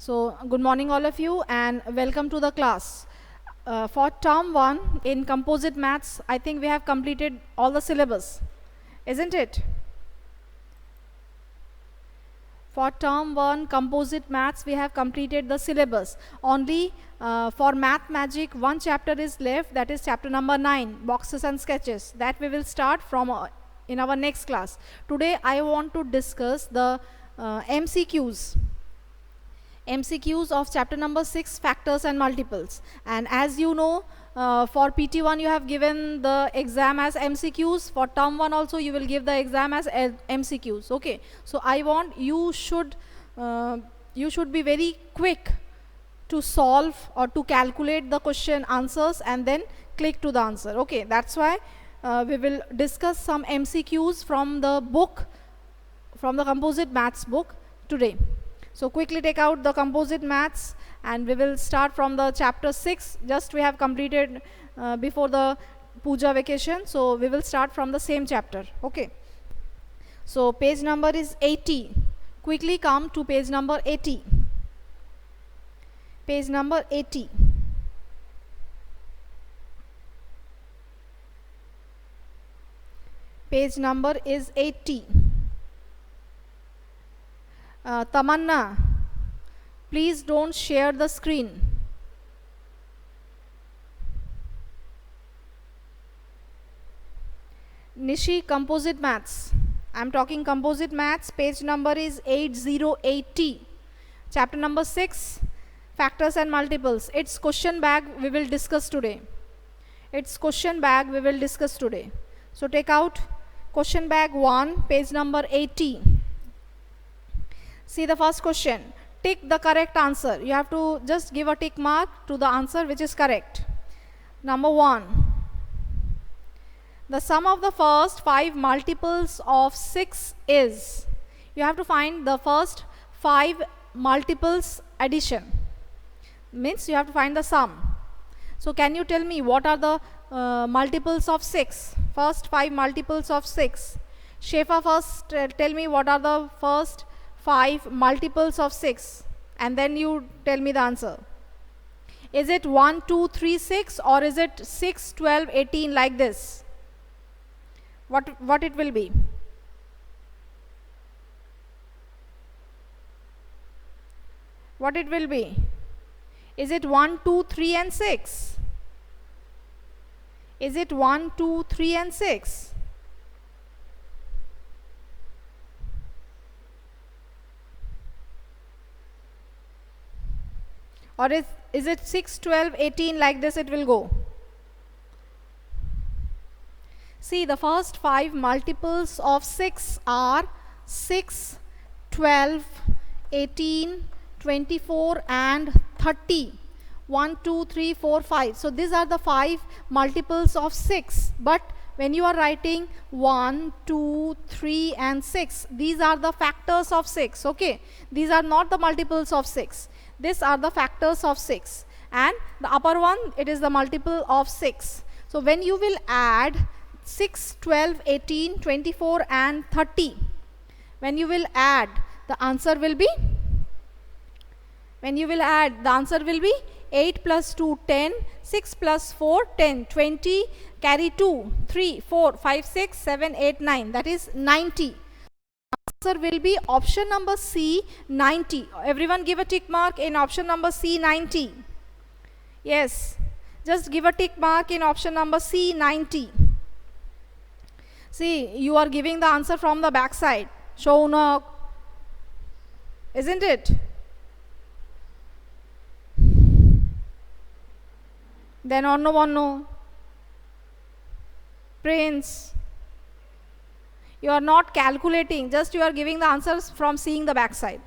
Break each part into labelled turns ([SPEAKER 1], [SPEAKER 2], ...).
[SPEAKER 1] So, good morning all of you and welcome to the class. For term 1 in composite maths, I think we have completed all the syllabus, isn't it? For term 1 composite maths, we have completed the syllabus. Only for Math Magic, one chapter is left, that is chapter number 9, boxes and sketches. That we will start from in our next class. Today I want to discuss the MCQs. MCQs of chapter number 6, factors and multiples. And as you know, for PT1 you have given the exam as MCQs. For term 1 also you will give the exam as MCQs. Okay, so I want you should be very quick to solve or to calculate the question answers and then click to the answer. Okay, that's why we will discuss some MCQs from the book, from the composite maths book today. So quickly take out the composite maths and we will start from the chapter 6. Just we have completed before the puja vacation. So we will start from the same chapter. Okay. So page number is 80. Quickly come to page number 80. Page number 80. Page number is 80. Tamanna, please don't share the screen. Nishi, composite maths. I am talking composite maths. Page number is 8080. Chapter number 6, factors and multiples. Its question bag we will discuss today. Its question bag we will discuss today. So take out question bag 1, page number 80. See the first question. Tick the correct answer. You have to just give a tick mark to the answer which is correct. Number 1. The sum of the first 5 multiples of 6 is. You have to find the first 5 multiples addition. Means you have to find the sum. So can you tell me what are the multiples of 6? First 5 multiples of 6. Shefa, first tell me what are the first 5 multiples of 6 and then you tell me the answer. Is it 1, 2, 3, 6 or is it 6, 12, 18 like this? What it will be? What it will be? Is it 1, 2, 3 and 6? Is it 1, 2, 3 and 6? Or is it 6, 12, 18 like this it will go? See, the first 5 multiples of 6 are 6, 12, 18, 24 and 30. 1, 2, 3, 4, 5. So these are the 5 multiples of 6. But when you are writing 1, 2, 3 and 6, these are the factors of 6. Okay, these are not the multiples of 6. These are the factors of 6 and the upper one, it is the multiple of 6. So when you will add 6, 12, 18, 24 and 30, when you will add, the answer will be, when you will add, the answer will be 8 plus 2, 10, 6 plus 4, 10, 20, carry 2, 3, 4, 5, 6, 7, 8, 9, that is 90. Answer will be option number C, 90. Everyone give a tick mark in option number C, 90. Yes, just give a tick mark in option number C, 90. See, you are giving the answer from the back side. Shaunak, isn't it? Then Onno, Prince. You are not calculating, just you are giving the answers from seeing the back side.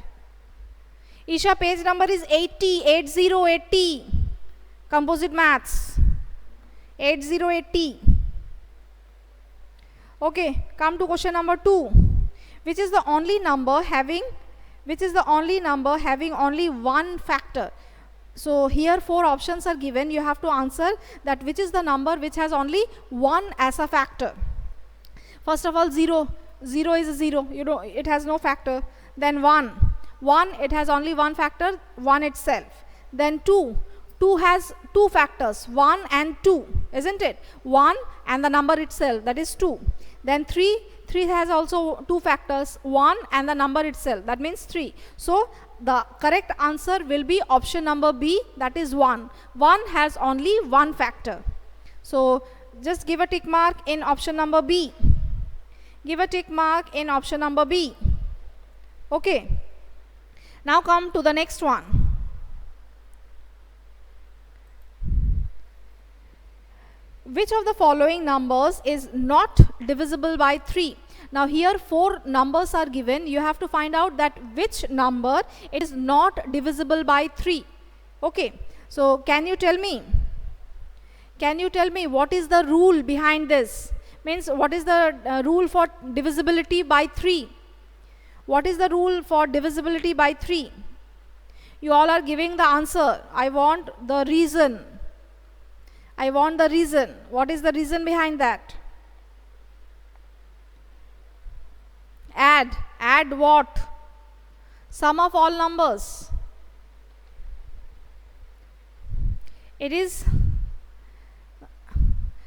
[SPEAKER 1] Isha, page number is 80, 80. Composite maths. 8080. Okay, come to question number 2. Which is the only number having only one factor? So here 4 options are given. You have to answer that which is the number which has only one as a factor. First of all, 0. 0 is a 0. It has no factor. Then 1. 1, it has only one factor, 1 itself. Then 2, 2 has two factors, 1 and 2, isn't it? 1 and the number itself, that is 2. Then 3, 3 has also two factors, 1 and the number itself, that means 3. So the correct answer will be option number B, that is 1. 1 has only one factor. So just give a tick mark in option number B. Give a tick mark in option number B. Okay. Now come to the next one. Which of the following numbers is not divisible by 3? Now here 4 numbers are given. You have to find out that which number is not divisible by 3. Okay. So can you tell me? Can you tell me what is the rule behind this? Means what is the rule for divisibility by 3? What is the rule for divisibility by 3? You all are giving the answer. I want the reason. I want the reason. What is the reason behind that? Add. Add what? Sum of all numbers. It is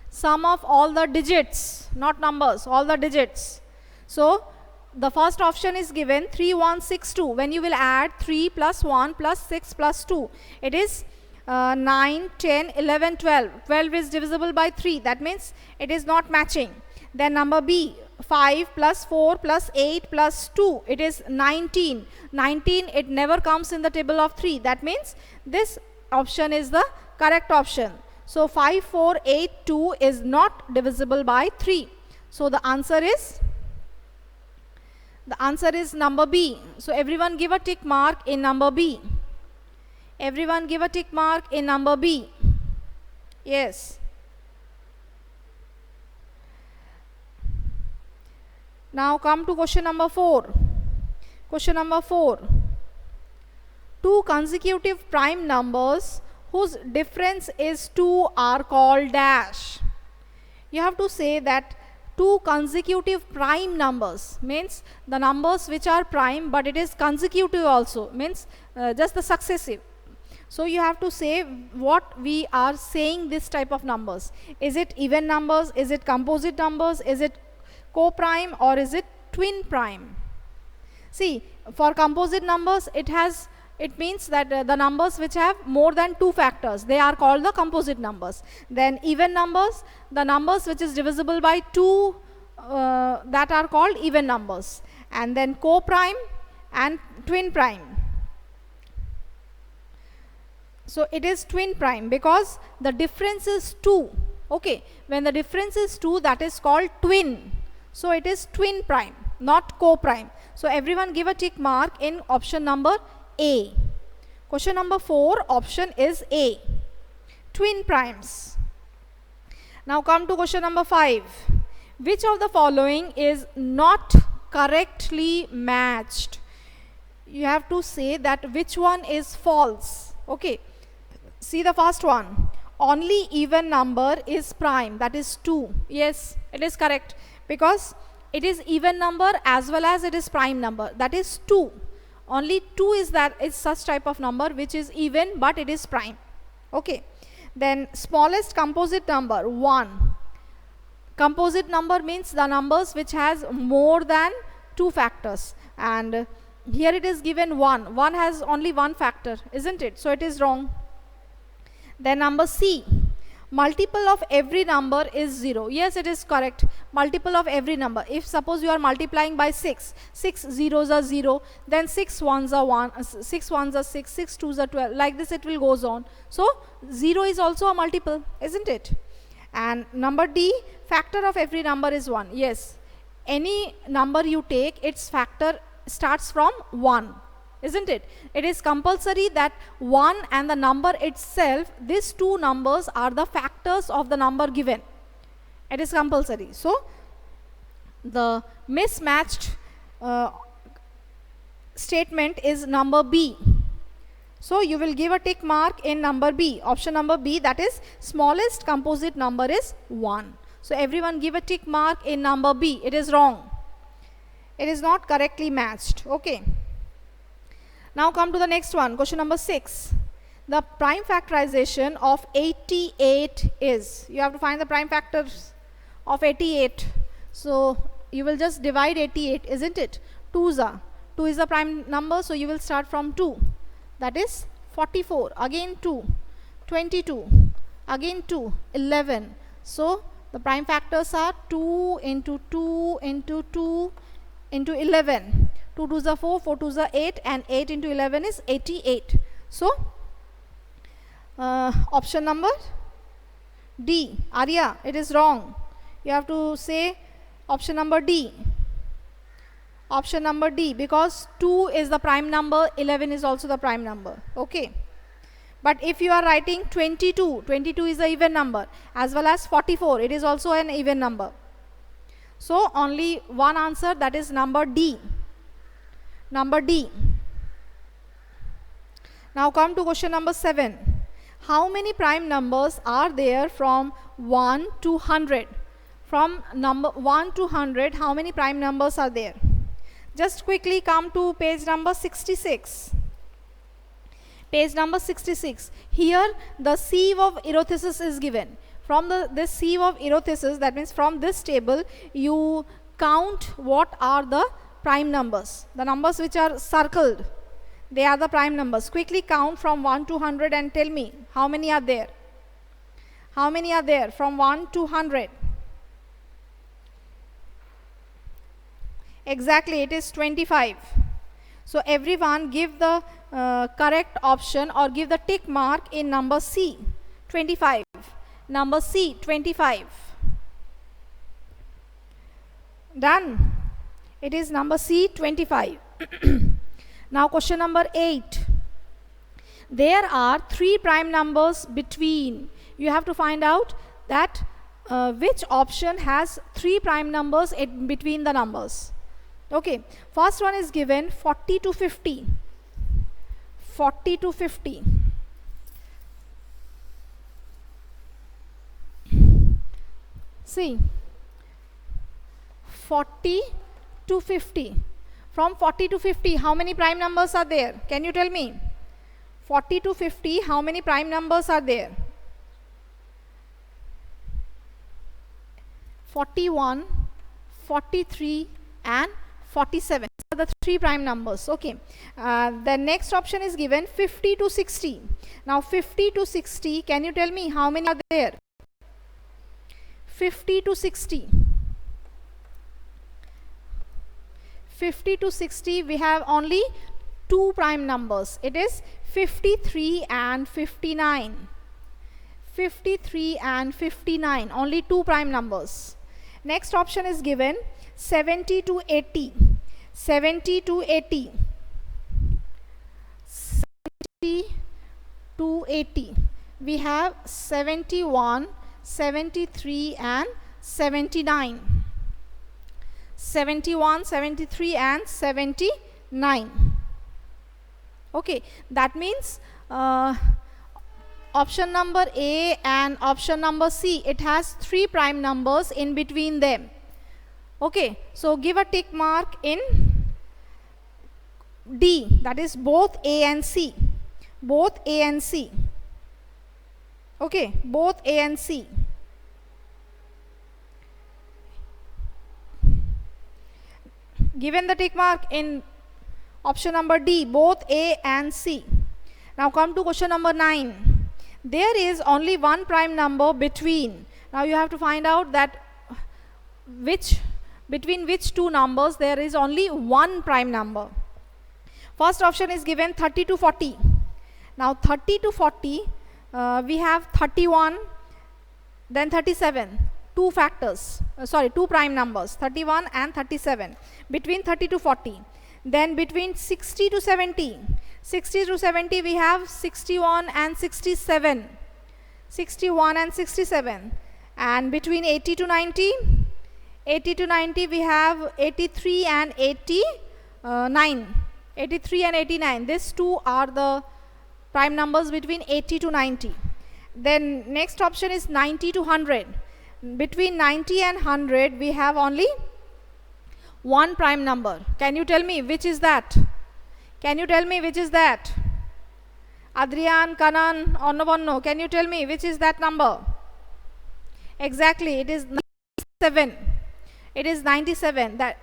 [SPEAKER 1] sum of all the digits, not numbers, all the digits. So the first option is given 3, 1, 6, 2. When you will add 3 plus 1 plus 6 plus 2, it is 9, 10, 11, 12. 12 is divisible by 3. That means it is not matching. Then number B, 5 plus 4 plus 8 plus 2. It is 19. 19, it never comes in the table of 3. That means this option is the correct option. So 5, 4, 8, 2 is not divisible by 3. So the answer is number B. So everyone give a tick mark in number B. Everyone give a tick mark in number B. Yes. Now come to question number 4. Question number 4. Two consecutive prime numbers whose difference is 2 are called dash. You have to say that two consecutive prime numbers means the numbers which are prime but it is consecutive also, means just the successive. So you have to say what we are saying this type of numbers. Is it even numbers? Is it composite numbers? Is it co-prime or is it twin prime? See, for composite numbers it means that the numbers which have more than 2 factors, they are called the composite numbers. Then even numbers, the numbers which is divisible by 2, that are called even numbers. And then co-prime and twin prime. So it is twin prime because the difference is 2. Okay, when the difference is 2, that is called twin. So it is twin prime, not co-prime. So everyone give a tick mark in option number A. Question number 4, option is A. Twin primes. Now come to question number 5. Which of the following is not correctly matched? You have to say that which one is false. Okay. See the first one. Only even number is prime, that is 2. Yes, it is correct because it is even number as well as it is prime number, that is 2. Only 2 is such type of number which is even but it is prime. Okay. Then smallest composite number 1. Composite number means the numbers which has more than 2 factors, and here it is given 1. 1 has only one factor, isn't it? So it is wrong. Then number C. Multiple of every number is 0. Yes, it is correct. Multiple of every number. If suppose you are multiplying by 6, 6 zeros are 0, then 6 ones are 1, 6 ones are 6, 6 twos are 12. Like this it will goes on. So 0 is also a multiple, isn't it? And number D, factor of every number is 1. Yes, any number you take, its factor starts from 1. Isn't it? It is compulsory that 1 and the number itself, these two numbers are the factors of the number given. It is compulsory. So the mismatched statement is number B. So you will give a tick mark in number B, option number B, that is smallest composite number is 1. So everyone give a tick mark in number B. It is wrong. It is not correctly matched. Okay. Now come to the next one, question number 6. The prime factorization of 88 is, you have to find the prime factors of 88. So you will just divide 88, isn't it? 2 is the prime number, so you will start from 2. That is 44, again 2, 22, again 2, 11. So the prime factors are 2 into 2 into 2 into 11. 2 2s are 4, 4 2s are 8, and 8 into 11 is 88. So option number D. Arya, it is wrong. You have to say option number D. Option number D, because 2 is the prime number, 11 is also the prime number. Okay. But if you are writing 22, 22 is the even number, as well as 44, it is also an even number. So only one answer, that is number D. Number D. Now come to question number 7. How many prime numbers are there from 1 to 100? From number 1 to 100, how many prime numbers are there? Just quickly come to page number 66. Page number 66. Here the sieve of erothesis is given. From this sieve of erothesis, that means from this table, you count what are the prime numbers. The numbers which are circled, they are the prime numbers. Quickly count from 1 to 100 and tell me how many are there. How many are there from 1 to 100? Exactly, it is 25. So everyone give the correct option or give the tick mark in number C, 25. Number C, 25. Done. It is number C, 25. Now question number 8. There are 3 prime numbers between. You have to find out that which option has 3 prime numbers in between the numbers. Okay, first one is given 40 to 50. 40 to 50. See, 40 to 50. From 40 to 50, how many prime numbers are there? Can you tell me? 40 to 50, how many prime numbers are there? 41, 43, and 47 are the 3 prime numbers. Okay. The next option is given 50 to 60. Now 50 to 60, can you tell me how many are there? 50 to 60. 50 to 60, we have only 2 prime numbers. It is 53 and 59. 53 and 59, only 2 prime numbers. Next option is given 70 to 80. 70 to 80. 70 to 80. We have 71, 73 and 79. 71, 73 and 79. Okay, that means option number A and option number C, it has 3 prime numbers in between them. Okay, so give a tick mark in D, that is both A and C. Both A and C. Okay, both A and C. Given the tick mark in option number D, both A and C. Now come to question number 9. There is only 1 prime number between. Now you have to find out that between which 2 numbers there is only 1 prime number. First option is given 30 to 40. Now 30 to 40, we have 31, then 37. 2 factors, 2 prime numbers, 31 and 37. Between 30 to 40. Then between 60 to 70. 60 to 70 we have 61 and 67. 61 and 67. And between 80 to 90. 80 to 90 we have 83 and 89. 83 and 89. These 2 are the prime numbers between 80 to 90. Then next option is 90 to 100. Between 90 and 100 we have only 1 prime number. Can you tell me which is that? Can you tell me which is that? Adrian, Kanan, Onnobanno, can you tell me which is that number? Exactly, it is 97. It is 97. That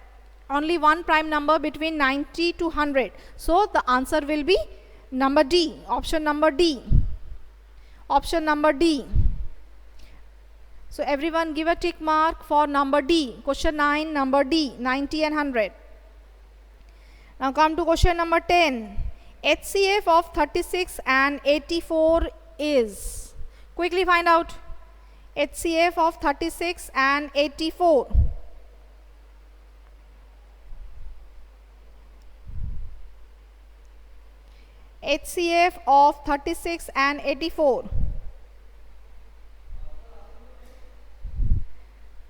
[SPEAKER 1] only one prime number between 90 to 100. So the answer will be number D, option number D. Option number D. So everyone give a tick mark for number D. Question 9, number D, 90 and 100. Now come to question number 10. HCF of 36 and 84 is? Quickly find out. HCF of 36 and 84. HCF of 36 and 84.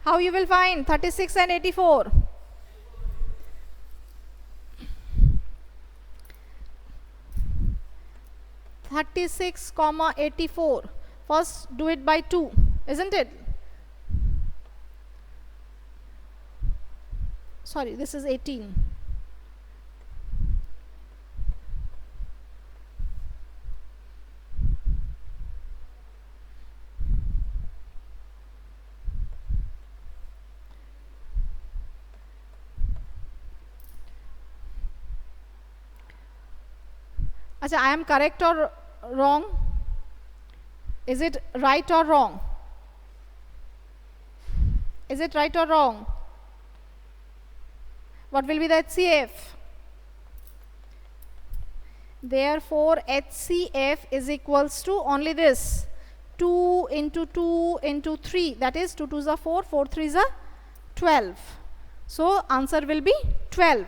[SPEAKER 1] How you will find 36 and 84? (36, 84). First do it by 2, isn't it? Sorry, this is 18. Achha, I am correct or wrong? Is it right or wrong? Is it right or wrong? What will be the HCF? Therefore, HCF is equals to only this. 2 into 2 into 3. That is 2 2s are 4, 4 3s are 12. So, answer will be 12.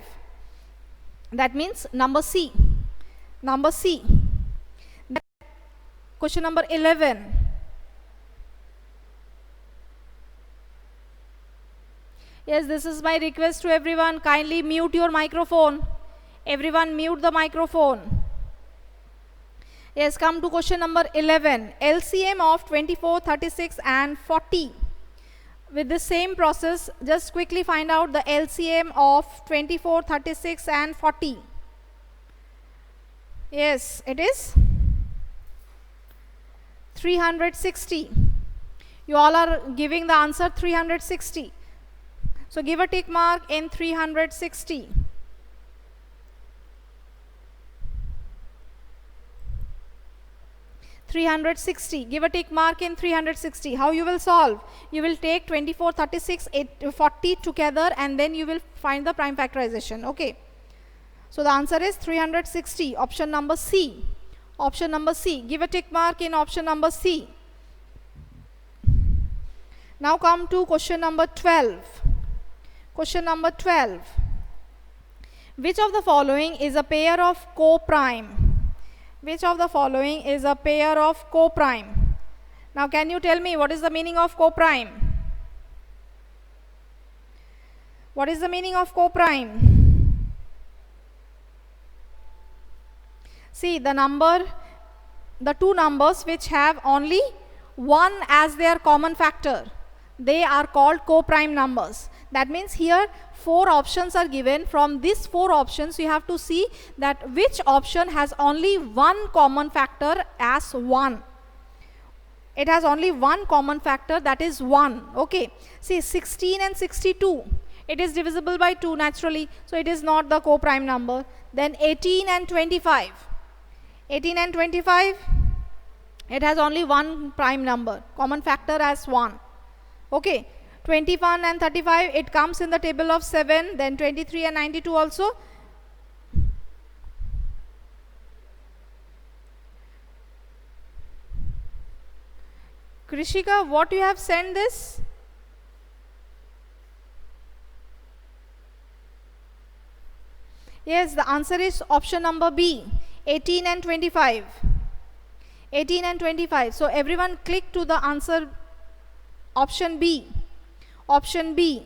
[SPEAKER 1] That means number C. Number C. Question number 11. Yes, this is my request to everyone. Kindly mute your microphone. Everyone mute the microphone. Yes, come to question number 11. LCM of 24, 36 and 40. With the same process, just quickly find out the LCM of 24, 36 and 40. Yes, it is 360. You all are giving the answer 360. So give a tick mark in 360. Give a tick mark in 360. How you will solve? You will take 24, 36, 40 together and then you will find the prime factorization. Okay. So the answer is 360, option number C. Option number C. Give a tick mark in option number C. Now come to question number 12. Question number 12. Which of the following is a pair of co-prime? Which of the following is a pair of co-prime? Now can you tell me what is the meaning of co-prime? What is the meaning of co-prime? See, the two numbers which have only 1 as their common factor, they are called co-prime numbers. That means here 4 options are given. From these 4 options, you have to see that which option has only 1 common factor as 1. It has only 1 common factor, that is 1. Okay. See, 16 and 62. It is divisible by 2 naturally. So it is not the co-prime number. Then 18 and 25. 18 and 25, it has only 1 prime number, common factor as 1. Okay, 21 and 35, it comes in the table of 7, then 23 and 92 also. Krishika, what you have sent this? Yes, the answer is option number B. 18 and 25. 18 and 25. So everyone click to the answer option B. Option B.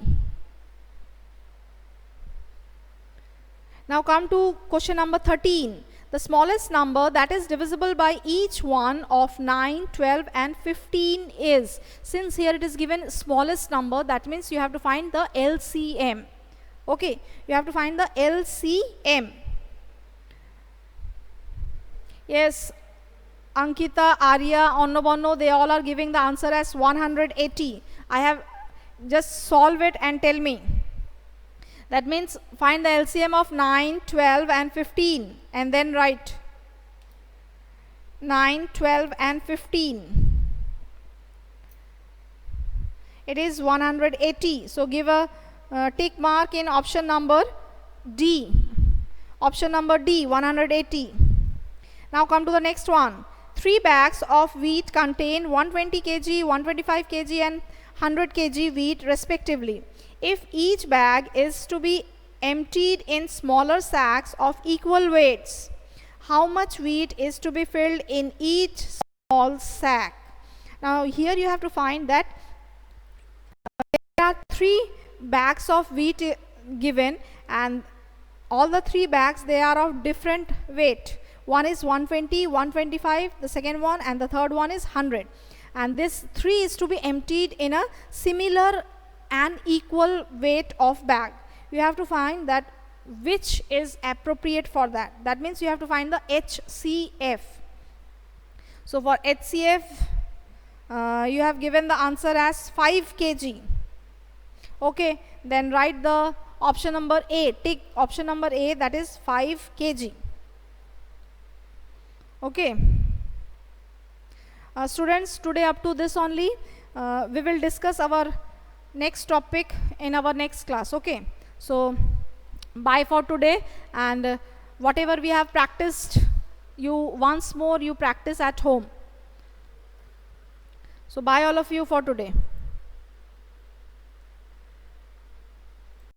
[SPEAKER 1] Now come to question number 13. The smallest number that is divisible by each one of 9, 12 and 15 is. Since here it is given smallest number, that means you have to find the LCM. Okay, you have to find the LCM. Yes, Ankita, Arya, Onnobono, they all are giving the answer as 180. I have just solve it and tell me. That means find the LCM of 9, 12 and 15 and then write 9, 12 and 15. It is 180. So give a tick mark in option number D. Option number D, 180. Now come to the next one. 3 bags of wheat contain 120 kg, 125 kg and 100 kg wheat respectively. If each bag is to be emptied in smaller sacks of equal weights, how much wheat is to be filled in each small sack? Now here you have to find that there are 3 bags of wheat given, and all the 3 bags, they are of different weight. One is 120, 125, the second one, and the third one is 100. And this 3 is to be emptied in a similar and equal weight of bag. You have to find that which is appropriate for that. That means you have to find the HCF. So for HCF, you have given the answer as 5 kg. Okay, then write the option number A, tick option number A, that is 5 kg. Okay. Students, today up to this only. We will discuss our next topic in our next class. Okay. So, bye for today, and whatever we have practiced, you once more you practice at home. So, bye all of you for today.